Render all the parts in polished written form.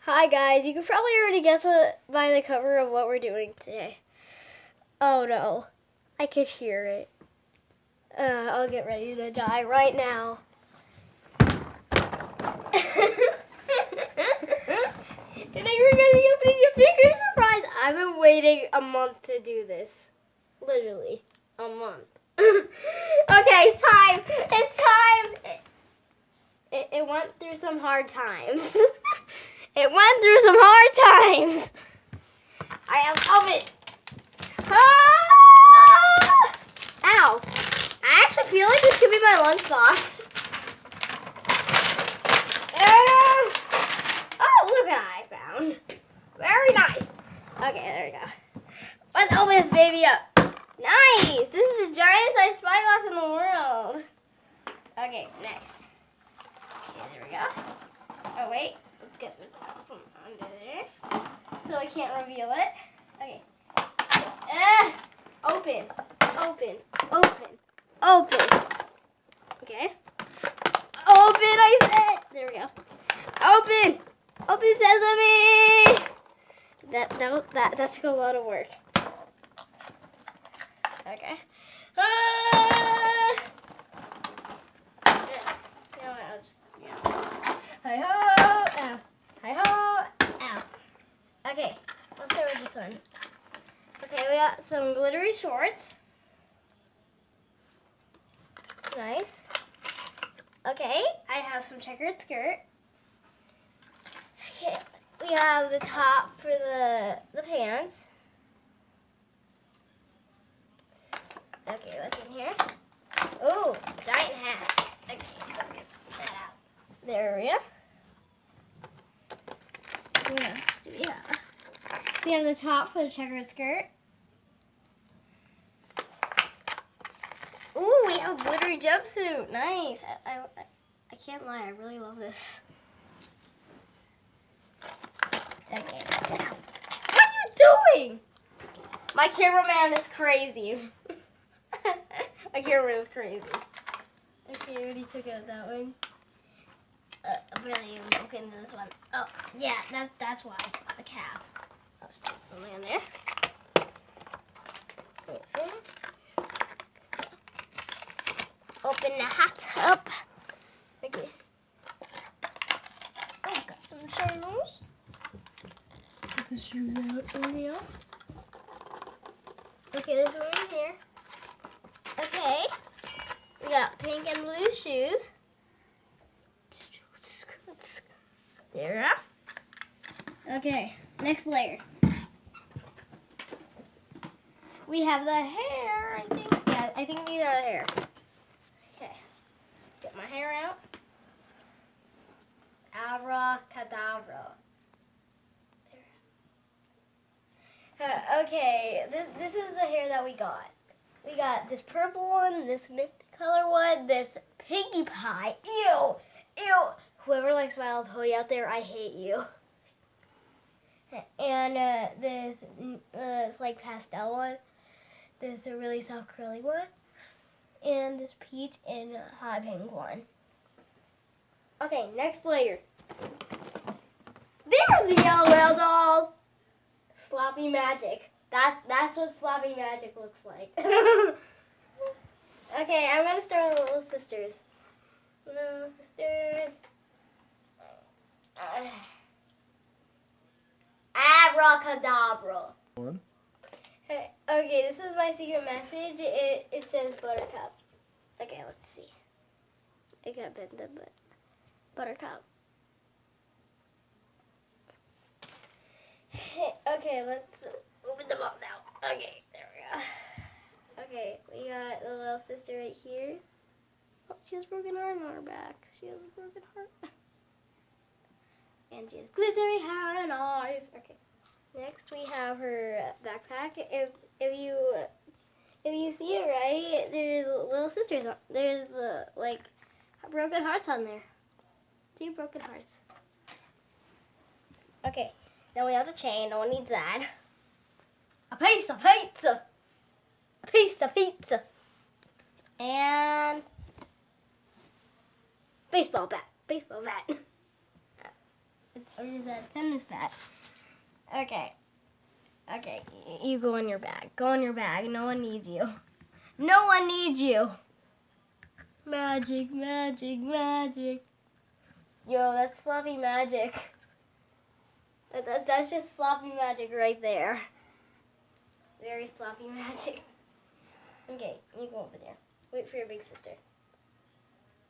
Hi guys, you can probably already guess what by the cover of what we're doing today. Oh no, I could hear it. I'll get ready to die right now. Today we're gonna be opening a bigger surprise. I've been waiting a month to do this. Literally, a month. Okay, it's time. It's time. It went through some hard times. It went through some hard times. I have opened. Ah! Ow. I actually feel like this could be my lunchbox. Oh, look what I found. Very nice. Okay, there we go. Let's open this baby up. Nice. This is the giantest size spyglass in the world. Okay, next. Okay, there we go. Oh, wait. Let's get this out from under there so I can't reveal it. Okay. Open. Open. Open. Open. Okay. Open, I said. There we go. Open. Open sesame. That took a lot of work. Okay. You know what, I'll just, Hi-ho, ow. Hi-ho, ow. Okay, let's start with this one. Okay, we got some glittery shorts. Nice. Okay, I have some checkered skirt. Okay, we have the top for the pants. Okay, what's in here? Oh, giant hat. Okay, let's get that out. There we go. What else do we have? We have the top for the checkered skirt. Ooh, we have a glittery jumpsuit. Nice. I can't lie, I really love this. Okay. What are you doing? My cameraman is crazy. My cameraman is crazy. Okay, I already took out that one. I'm really look into this one. Oh, yeah, that's why. The cap. I'll stick something in there. Open the hat up. Okay. Oh, got some shoes. Put the shoes out in here. Okay, there's one in here. Okay. We got pink and blue shoes. There. Okay, next layer. We have the hair, I think. Yeah, I think these are the hair. Okay, get my hair out. Abracadabra. There. Okay, this is the hair that we got. We got this purple one, this mint color one, this Pinkie Pie. Ew, ew. Whoever likes My Little Pony out there, I hate you. And this it's like pastel one. This is a really soft curly one. And this peach and hot pink one. Okay, next layer. There's the Yellow Whale dolls. Sloppy magic. That's what sloppy magic looks like. Okay, I'm gonna start with the Little Sisters. Little Sisters. Abracadabra. One. Okay, this is my secret message. It says Buttercup. Okay, let's see. I got bent up, but Buttercup. Okay, let's open them up now. Okay, there we go. Okay, we got the little sister right here. Oh, she has a broken arm on her back. She has a broken heart. And she has glittery hair and eyes. Okay. Next we have her backpack. If you see it right, there's little sisters. There's like broken hearts on there. 2 broken hearts. Okay. Then we have the chain. No one needs that. A piece of pizza. A piece of pizza. And baseball bat. Baseball bat. Or is that a tennis bat? Okay. Okay, you go in your bag. Go in your bag. No one needs you. No one needs you. Magic, magic, magic. Yo, that's sloppy magic. That's just sloppy magic right there. Very sloppy magic. Okay, you go over there. Wait for your big sister.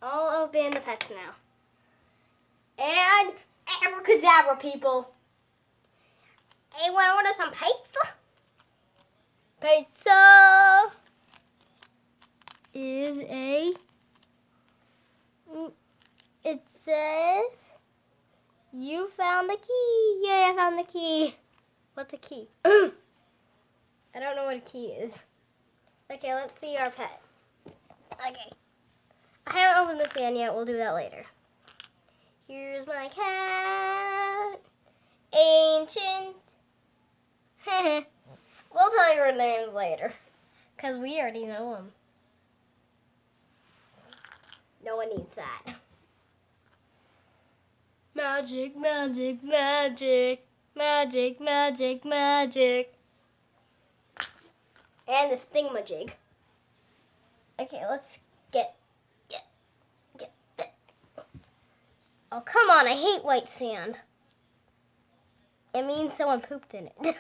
I'll open the pets now. And abracadabra, people. Hey, want to order some pizza? Pizza is a... It says... You found the key. Yay, I found the key. What's a key? I don't know what a key is. Okay, let's see our pet. Okay. I haven't opened this in yet. We'll do that later. Here's my cat. Ancient. We'll tell you her names later. Because we already know them. No one needs that. Magic, magic, magic. Magic, magic, magic. And this thingamajig. Okay, let's get. Oh, come on, I hate white sand. It means someone pooped in it.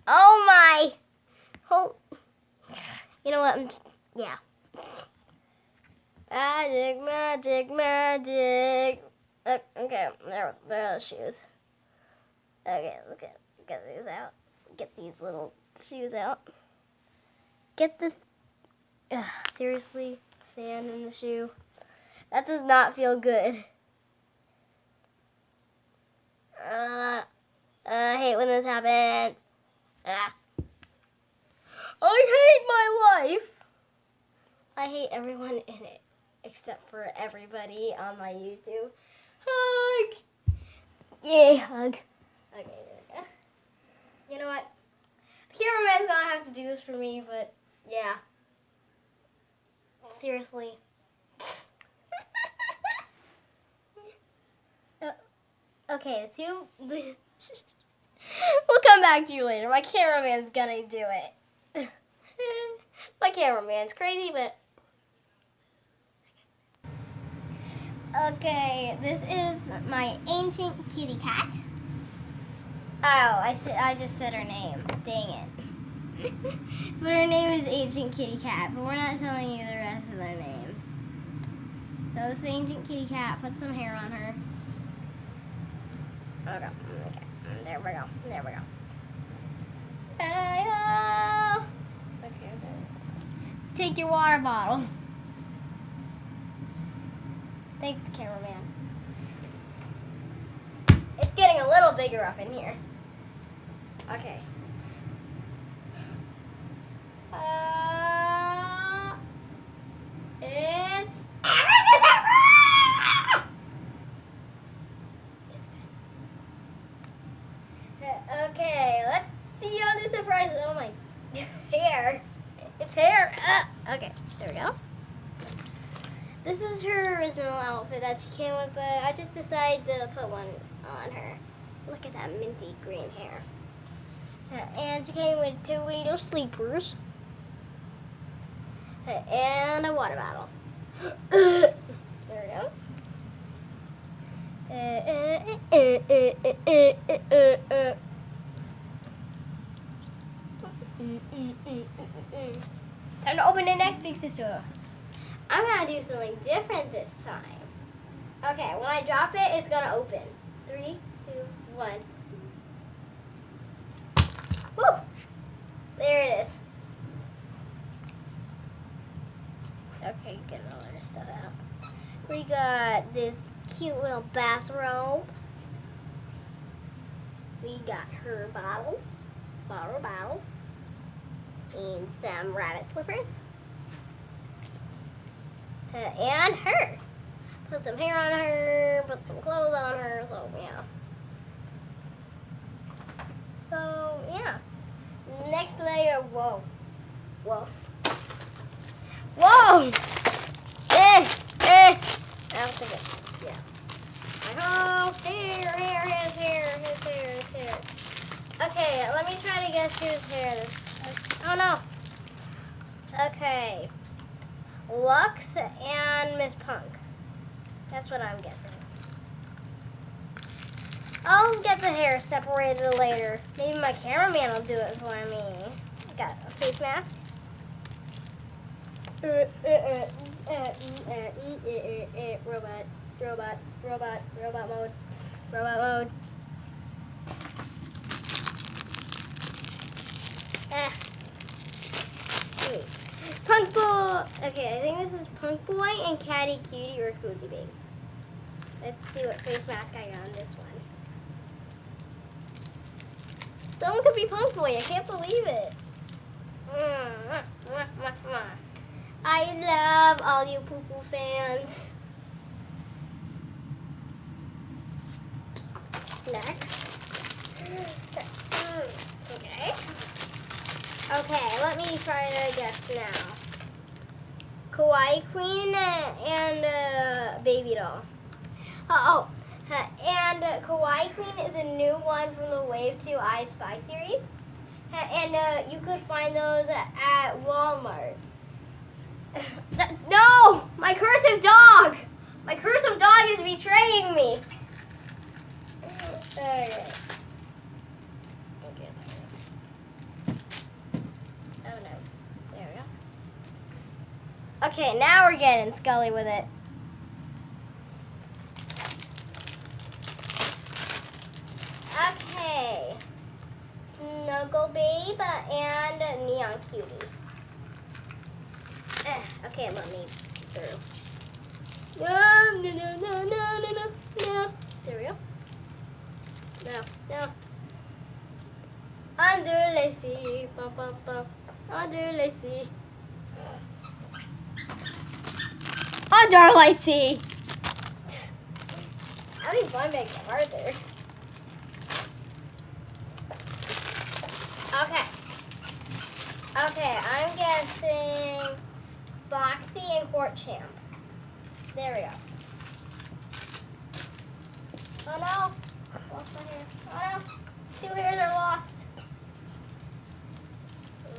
Oh my. You know what? Yeah. Magic, magic, magic. Okay, there are the shoes. Okay, let's get these out. Get these little shoes out. Get this. Seriously, sand in the shoe. That does not feel good. I hate when this happens. I hate my life. I hate everyone in it, except for everybody on my YouTube. Hug! Yay, hug. Okay, there we go. You know what? The cameraman's gonna have to do this for me, but yeah. Seriously. Okay, we'll come back to you later. My cameraman's gonna do it. My cameraman's crazy, but... Okay, this is my ancient kitty cat. Oh, I just said her name. Dang it. But her name is Ancient Kitty Cat, but we're not telling you the rest of their names. So this Ancient Kitty Cat, put some hair on her. Okay, there we go. Hey-ho! Okay, take your water bottle. Thanks, cameraman. It's getting a little bigger up in here. Okay. It's okay, let's see all the surprises. Oh my hair. It's hair. Okay, there we go. This is her original outfit that she came with, but I just decided to put one on her. Look at that minty green hair. And she came with 2 little sleepers. And a water bottle. There we go. Time to open the next big sister. I'm gonna do something different this time. Okay, when I drop it, it's gonna open. 3, 2, 1. Woo! There it is. Okay, get all our stuff out. We got this cute little bathrobe. We got her bottle. And some rabbit slippers. And her. Put some hair on her, put some clothes on her, so yeah. So, yeah. Next layer, whoa. Whoa. I have to get, yeah. Oh, hey. Okay, let me try to guess whose hair this. Oh no. Okay. Lux and Miss Punk. That's what I'm guessing. I'll get the hair separated later. Maybe my cameraman will do it for me. Got a face mask. Robot, robot, robot, robot mode. Robot mode. Wait. Punk Boy. Okay, I think this is Punk Boy and Catty Cutie or Cozy Babe. Let's see what face mask I got on this one. Someone could be Punk Boy. I can't believe it. I love all you poo-poo fans. Next. Okay. Okay, let me try to guess now. Kawaii Queen and Baby Doll. And Kawaii Queen is a new one from the Wave 2 I Spy series. And you could find those at Walmart. No! My cursive dog! My cursive dog is betraying me. Okay. Oh no. There we go. Okay, now we're getting Scully with it. Okay. Snuggle Babe and Neon Cutie. Okay, let me through. No. There we go. No. Under Lacey. Bum, bum, bum. Under Lacey. Under Lacey. I don't even want to make it harder. Okay, I'm guessing Foxy and Court Champ. There we go. Oh no! Lost my hair. Oh no! 2 hairs are lost.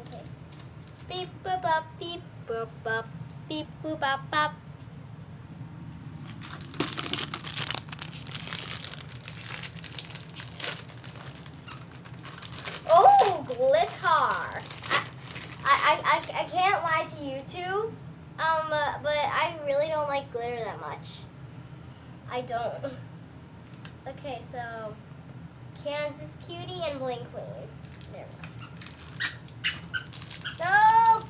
Okay. Beep boop up, beep boop up, beep boop up up. Oh, glitter! I can't lie to you two, but I really don't like glitter that much. I don't. Okay, so Kansas Cutie and Bling Queen. There we go. No!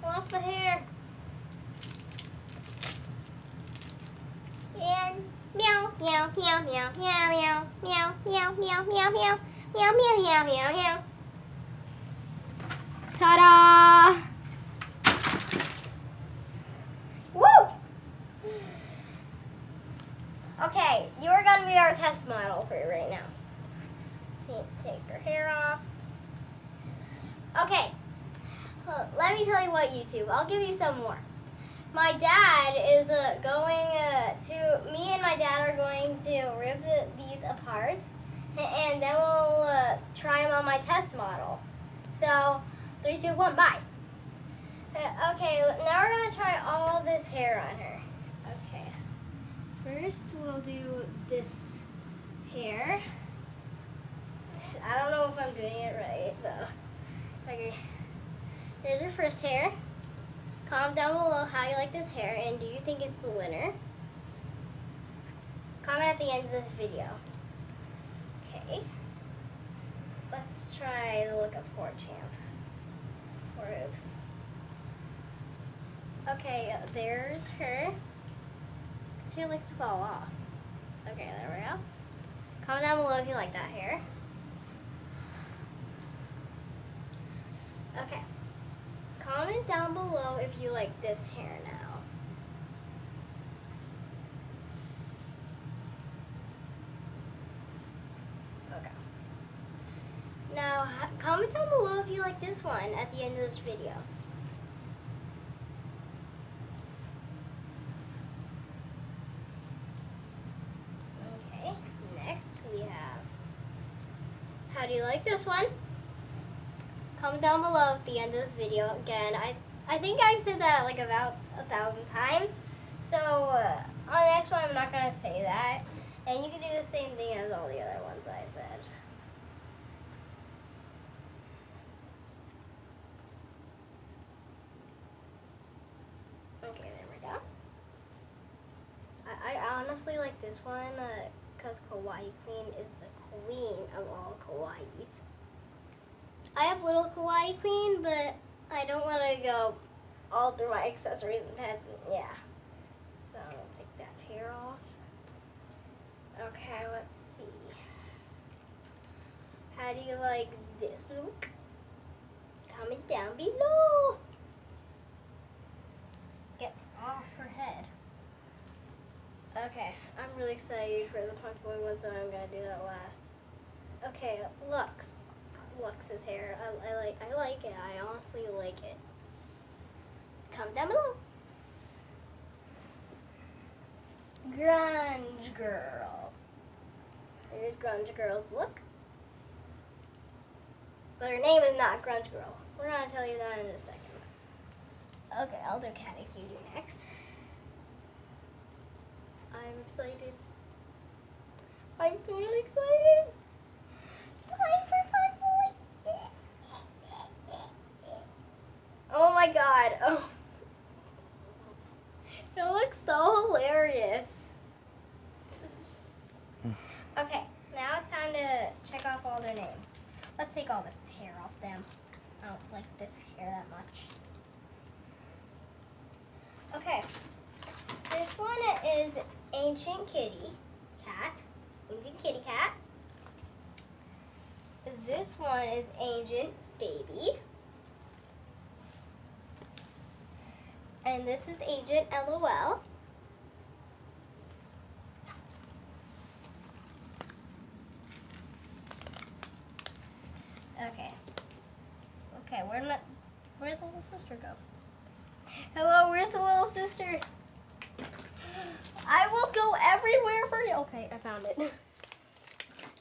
Lost the hair. And meow, meow, meow, meow, meow, meow, meow, meow, meow, meow, meow, meow, meow, meow, meow, meow. Ta-da! Woo! Okay, you are going to be our test model for right now. Take your hair off. Okay, let me tell you what, YouTube. I'll give you some more. My dad is me and my dad are going to rip these apart, and then we'll try them on my test model. So, 3, 2, 1, bye. Okay, now we're going to try all this hair on her. Okay, first we'll do this hair. I don't know if I'm doing it right, though. Okay, here's her first hair. Comment down below how you like this hair, and do you think it's the winner? Comment at the end of this video. Okay, let's try the look of Court Champ. Or oops. Okay, there's her. This hair likes to fall off. Okay, there we go. Comment down below if you like that hair. Okay. Comment down below if you like this hair now. Okay. Now, comment down below if you like this one at the end of this video. Okay, next we have How do you like this one? Comment down below at the end of this video. Again, I think I said that like about 1,000 times. So on the next one, I'm not going to say that. And you can do the same thing as all the other ones I said. Okay, there we go. I honestly like this one because Kawaii Queen is the queen of all kawaiis. I have little Kawaii Queen, but I don't want to go all through my accessories and pets. And, yeah. So I'm going to take that hair off. Okay, let's see. How do you like this look? Comment down below. Get off her head. Okay, I'm really excited for the Punk Boy one, so I'm gonna do that last. Okay, Lux's hair. I like it. I honestly like it. Comment down below. Grunge Girl. Here's Grunge Girl's look. But her name is not Grunge Girl. We're gonna tell you that in a second. Okay, I'll do Catty Cutie next. I'm excited. I'm totally excited. Time for Punk Boy. Oh my god. Oh. It looks so hilarious. Okay, now it's time to check off all their names. Let's take all this hair off them. I don't like this hair that much. Okay, this one is Ancient Kitty Cat. Ancient Kitty Cat. This one is Ancient Baby. And this is Agent LOL. Okay, where'd the little sister go? Hello, where's the little sister? I will go everywhere for you. Okay, I found it.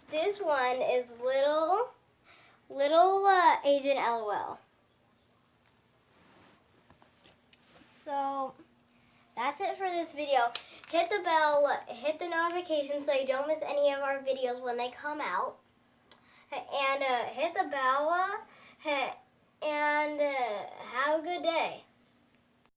This one is little Agent LOL. So that's it for this video. Hit the bell, hit the notification so you don't miss any of our videos when they come out. And hit the bell and have a good day.